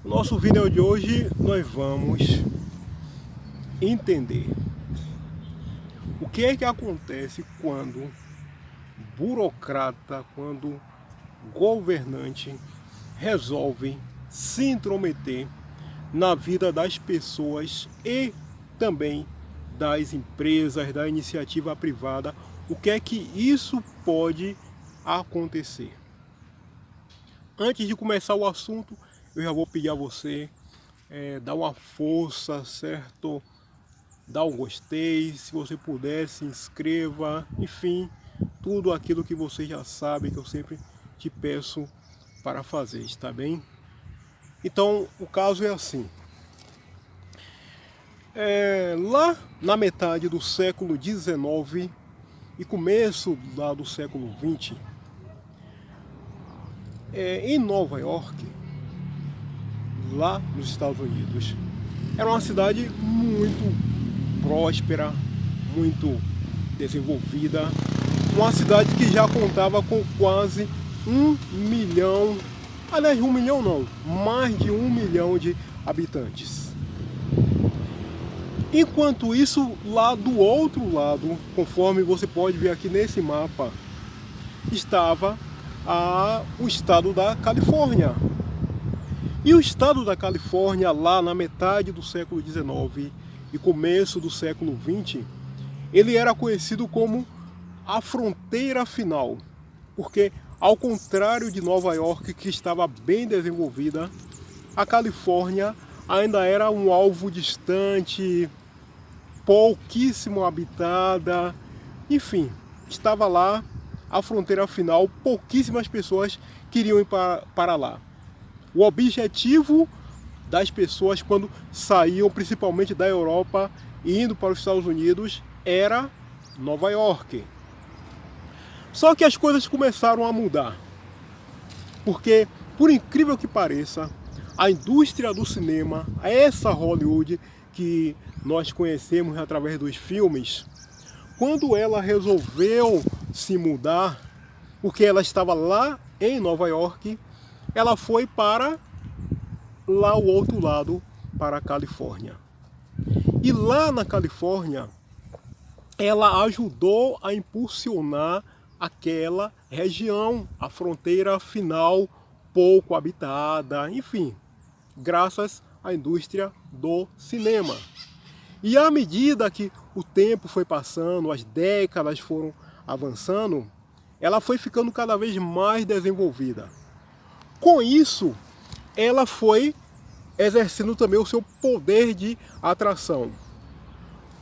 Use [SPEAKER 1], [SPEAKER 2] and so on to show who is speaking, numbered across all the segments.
[SPEAKER 1] Nosso vídeo de hoje nós vamos entender o que é que acontece quando burocrata, quando governante resolve se intrometer na vida das pessoas e também das empresas, da iniciativa privada. O que é que isso pode acontecer? Antes de começar o assunto, eu já vou pedir a você dar uma força, certo? Dá um gostei, se você puder, se inscreva, enfim, tudo aquilo que você já sabe que eu sempre te peço para fazer, está bem? Então, o caso é assim. Lá na metade do século XIX e começo lá do século XX, em Nova York, lá nos Estados Unidos, era uma cidade muito próspera, muito desenvolvida, uma cidade que já contava com quase 1 milhão, aliás, 1 milhão não, mais de 1 milhão de habitantes. Enquanto isso, lá do outro lado, conforme você pode ver aqui nesse mapa, estava o estado da Califórnia. E o estado da Califórnia, lá na metade do século XIX e começo do século XX, ele era conhecido como a fronteira final, porque ao contrário de Nova York, que estava bem desenvolvida, a Califórnia ainda era um alvo distante, pouquíssimo habitada, enfim, estava lá a fronteira final, pouquíssimas pessoas queriam ir para lá. O objetivo das pessoas quando saíam principalmente da Europa e indo para os Estados Unidos era Nova York. Só que as coisas começaram a mudar, porque, por incrível que pareça, a indústria do cinema, essa Hollywood que nós conhecemos através dos filmes, quando ela resolveu se mudar, porque ela estava lá em Nova York, ela foi para lá o outro lado, para a Califórnia. E lá na Califórnia, ela ajudou a impulsionar aquela região, a fronteira final pouco habitada, enfim, graças à indústria do cinema. E à medida que o tempo foi passando, as décadas foram avançando, ela foi ficando cada vez mais desenvolvida. Com isso, ela foi exercendo também o seu poder de atração.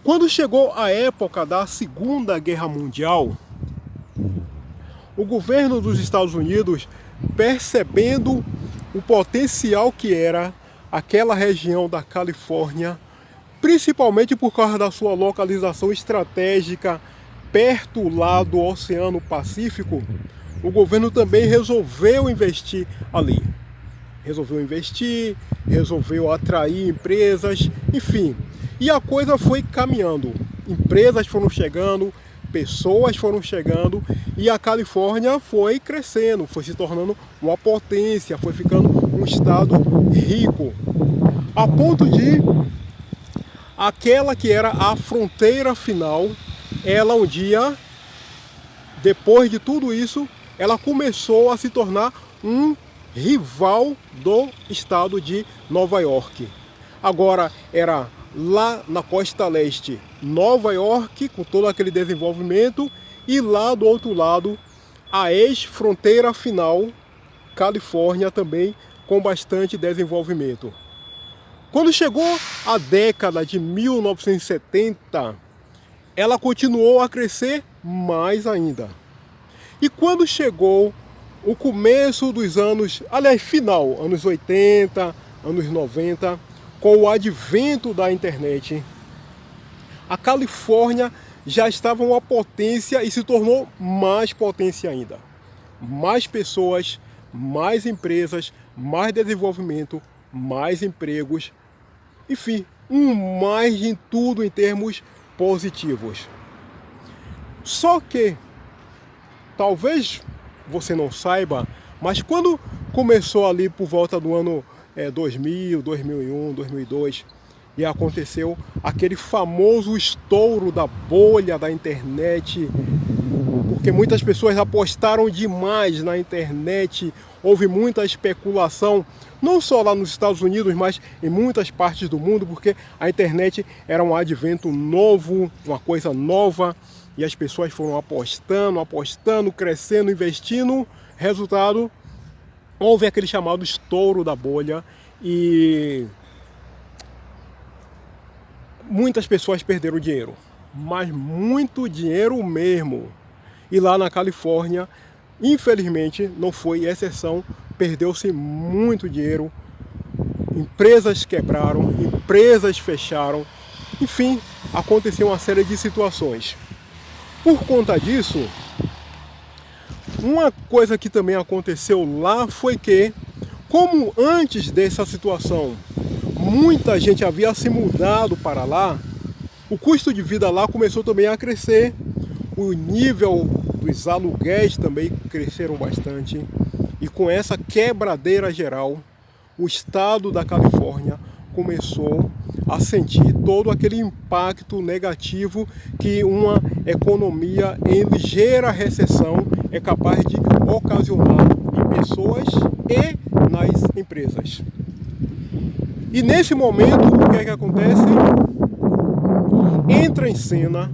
[SPEAKER 1] Quando chegou a época da Segunda Guerra Mundial, o governo dos Estados Unidos, percebendo o potencial que era aquela região da Califórnia, principalmente por causa da sua localização estratégica perto lá do Oceano Pacífico, o governo também resolveu investir ali. Resolveu atrair empresas, enfim. E a coisa foi caminhando. Empresas foram chegando, pessoas foram chegando e a Califórnia foi crescendo, foi se tornando uma potência, foi ficando um estado rico. A ponto de aquela que era a fronteira final, ela um dia, depois de tudo isso, ela começou a se tornar um rival do estado de Nova York. Agora era lá na costa leste Nova York, com todo aquele desenvolvimento, e lá do outro lado a ex-fronteira final Califórnia, também com bastante desenvolvimento. Quando chegou a década de 1970, ela continuou a crescer mais ainda. E quando chegou o começo dos anos, aliás, final, anos 80, anos 90, com o advento da internet, a Califórnia já estava uma potência e se tornou mais potência ainda. Mais pessoas, mais empresas, mais desenvolvimento, mais empregos, enfim, mais em tudo em termos positivos. Só que, talvez você não saiba, mas quando começou ali por volta do ano 2000, 2001, 2002, e aconteceu aquele famoso estouro da bolha da internet, porque muitas pessoas apostaram demais na internet, houve muita especulação, não só lá nos Estados Unidos, mas em muitas partes do mundo, porque a internet era um advento novo, uma coisa nova, e as pessoas foram apostando, crescendo, investindo. Resultado, houve aquele chamado estouro da bolha e muitas pessoas perderam dinheiro, mas muito dinheiro mesmo. E lá na Califórnia, infelizmente, não foi exceção, perdeu-se muito dinheiro, empresas quebraram, empresas fecharam, enfim, aconteceu uma série de situações. Por conta disso, uma coisa que também aconteceu lá foi que, como antes dessa situação, muita gente havia se mudado para lá, o custo de vida lá começou também a crescer, o nível dos aluguéis também cresceram bastante, e com essa quebradeira geral, o estado da Califórnia começou a sentir todo aquele impacto negativo que uma economia em ligeira recessão é capaz de ocasionar em pessoas e nas empresas. E nesse momento, o que é que acontece? Entra em cena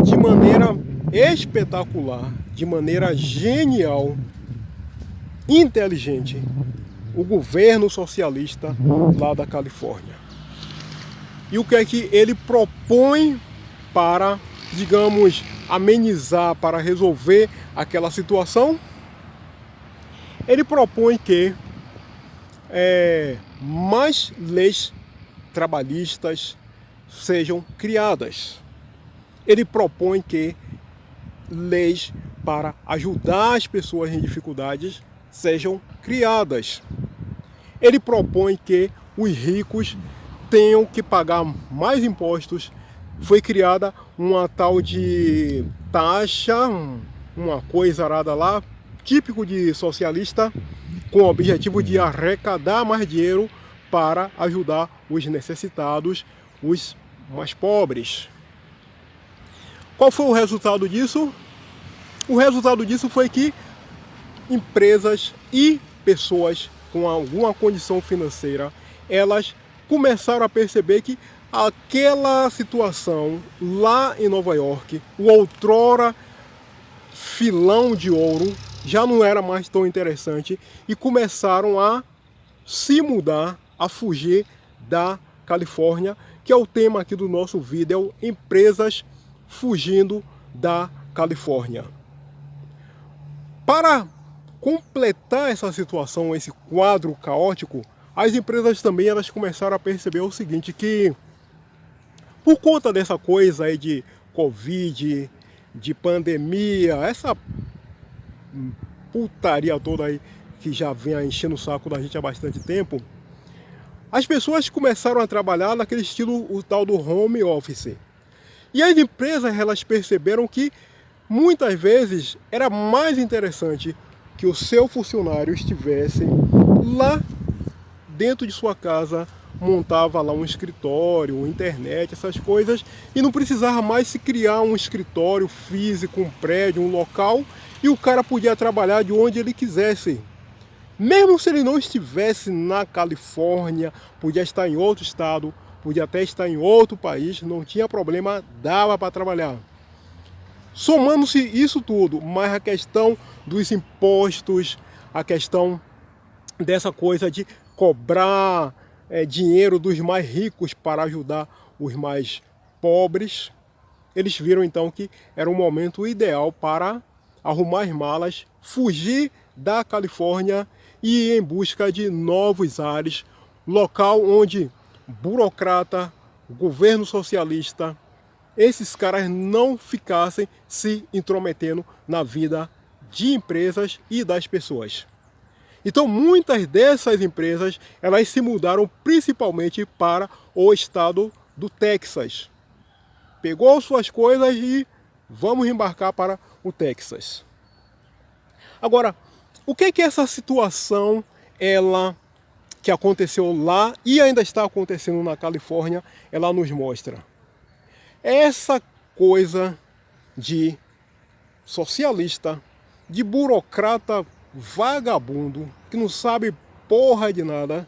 [SPEAKER 1] de maneira espetacular, de maneira genial, inteligente, o governo socialista lá da Califórnia. E o que é que ele propõe para, digamos, amenizar, para resolver aquela situação? Ele propõe que mais leis trabalhistas sejam criadas. Ele propõe que leis para ajudar as pessoas em dificuldades sejam criadas. Ele propõe que os ricos tenham que pagar mais impostos. Foi criada uma tal de taxa, uma coisa arada lá, típico de socialista, com o objetivo de arrecadar mais dinheiro para ajudar os necessitados, os mais pobres. Qual foi o resultado disso? O resultado disso foi que empresas e pessoas com alguma condição financeira, elas começaram a perceber que aquela situação lá em Nova York, o outrora filão de ouro, já não era mais tão interessante e começaram a se mudar, a fugir da Califórnia, que é o tema aqui do nosso vídeo, empresas fugindo da Califórnia. Para completar essa situação, esse quadro caótico, as empresas também elas começaram a perceber o seguinte, que por conta dessa coisa aí de Covid, de pandemia, essa putaria toda aí que já vem enchendo o saco da gente há bastante tempo, as pessoas começaram a trabalhar naquele estilo, o tal do home office. E as empresas elas perceberam que muitas vezes era mais interessante que o seu funcionário estivesse lá dentro de sua casa, montava lá um escritório, internet, essas coisas, e não precisava mais se criar um escritório físico, um prédio, um local, e o cara podia trabalhar de onde ele quisesse. Mesmo se ele não estivesse na Califórnia, podia estar em outro estado, podia até estar em outro país, não tinha problema, dava para trabalhar. Somando-se isso tudo, mais a questão dos impostos, a questão dessa coisa de cobrar dinheiro dos mais ricos para ajudar os mais pobres, eles viram então que era um momento ideal para arrumar as malas, fugir da Califórnia e ir em busca de novos ares, local onde burocrata, governo socialista, esses caras não ficassem se intrometendo na vida de empresas e das pessoas. Então muitas dessas empresas elas se mudaram principalmente para o estado do Texas. Pegou suas coisas e vamos embarcar para o Texas. Agora, o que é que essa situação ela que aconteceu lá e ainda está acontecendo na Califórnia, ela nos mostra essa coisa de socialista, de burocrata vagabundo, que não sabe porra de nada,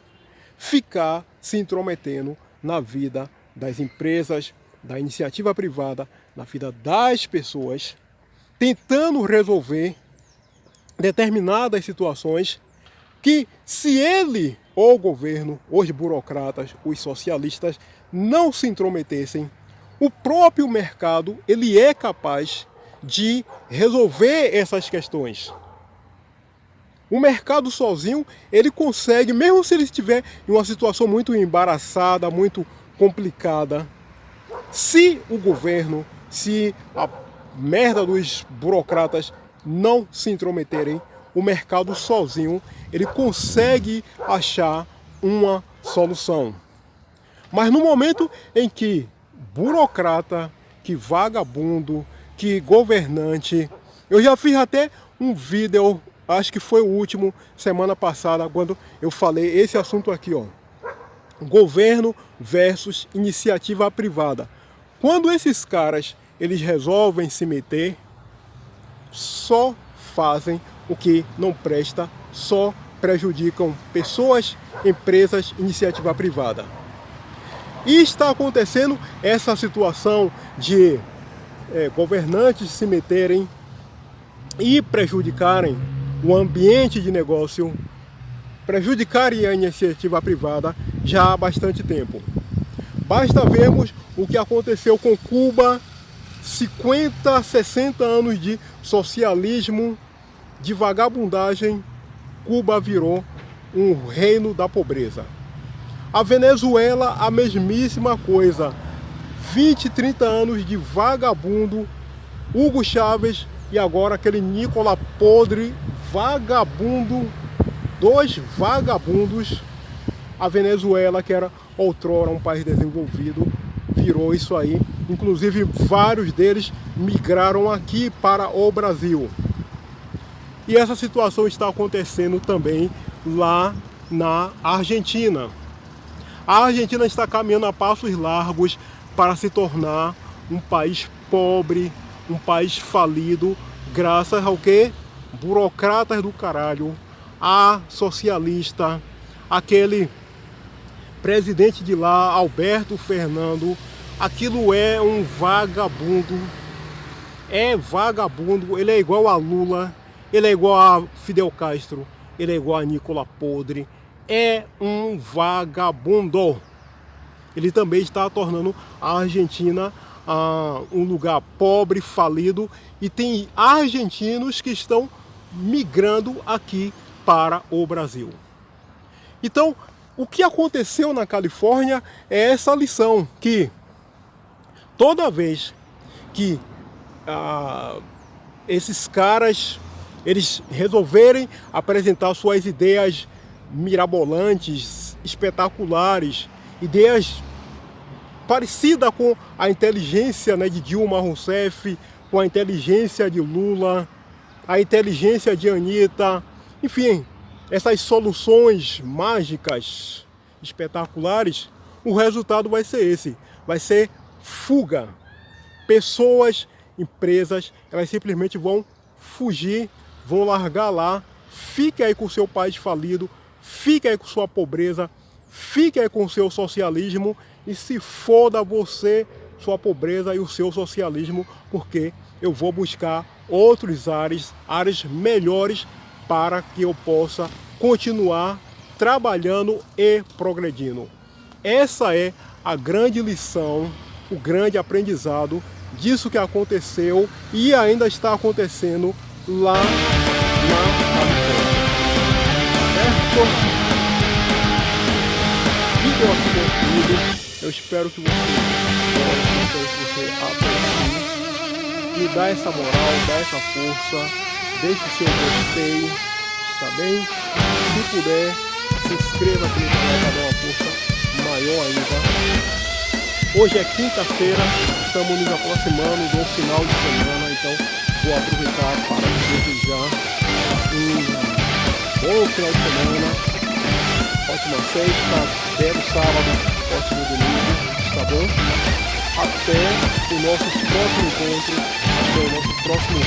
[SPEAKER 1] ficar se intrometendo na vida das empresas, da iniciativa privada, na vida das pessoas, tentando resolver determinadas situações que, se ele, ou o governo, os burocratas, os socialistas, não se intrometessem, o próprio mercado ele é capaz de resolver essas questões. O mercado sozinho, ele consegue, mesmo se ele estiver em uma situação muito embaraçada, muito complicada, se o governo, se a merda dos burocratas não se intrometerem, o mercado sozinho, ele consegue achar uma solução. Mas no momento em que burocrata, que vagabundo, que governante, eu já fiz até um vídeo, acho que foi o último, semana passada, quando eu falei esse assunto aqui, ó. Governo versus iniciativa privada. Quando esses caras, eles resolvem se meter, só fazem o que não presta, só prejudicam pessoas, empresas, iniciativa privada. E está acontecendo essa situação de governantes se meterem e prejudicarem o ambiente de negócio, prejudicarem a iniciativa privada já há bastante tempo. Basta vermos o que aconteceu com Cuba, 50, 60 anos de socialismo, de vagabundagem, Cuba virou um reino da pobreza. A Venezuela, a mesmíssima coisa, 20, 30 anos de vagabundo, Hugo Chávez e agora aquele Nicolás podre, vagabundo, dois vagabundos. A Venezuela, que era outrora um país desenvolvido, virou isso aí. Inclusive vários deles migraram aqui para o Brasil. E essa situação está acontecendo também lá na Argentina. A Argentina está caminhando a passos largos para se tornar um país pobre, um país falido, graças ao que? Burocratas do caralho, a socialista, aquele presidente de lá, Alberto Fernando, aquilo é um vagabundo, ele é igual a Lula, ele é igual a Fidel Castro, ele é igual a Nicolás Podre, é um vagabundo. Ele também está tornando a Argentina um lugar pobre, falido, e tem argentinos que estão migrando aqui para o Brasil. Então, o que aconteceu na Califórnia é essa lição, que toda vez que esses caras eles resolverem apresentar suas ideias mirabolantes, espetaculares, ideias parecidas com a inteligência, né, de Dilma Rousseff, com a inteligência de Lula, a inteligência de Anitta, enfim, essas soluções mágicas, espetaculares, o resultado vai ser esse, vai ser fuga. Pessoas, empresas, elas simplesmente vão fugir, vão largar lá, fique aí com o seu país falido, fique aí com sua pobreza, fique aí com o seu socialismo e se foda você, sua pobreza e o seu socialismo, porque eu vou buscar outros áreas melhores para que eu possa continuar trabalhando e progredindo. Essa é a grande lição, o grande aprendizado disso que aconteceu e ainda está acontecendo lá na Califórnia. Certo? Fico aqui concluído. Eu espero que você aprecie, me dá essa moral, dá essa força, deixe o seu gostei, tá bem? Se puder, se inscreva aqui no canal para dar uma força maior ainda. Hoje é quinta-feira, estamos nos aproximando do final de semana, então vou aproveitar para desejar um bom final de semana. ótima sexta, belo sábado, ótimo domingo, tá bom? Até o nosso próximo encontro, até o nosso próximo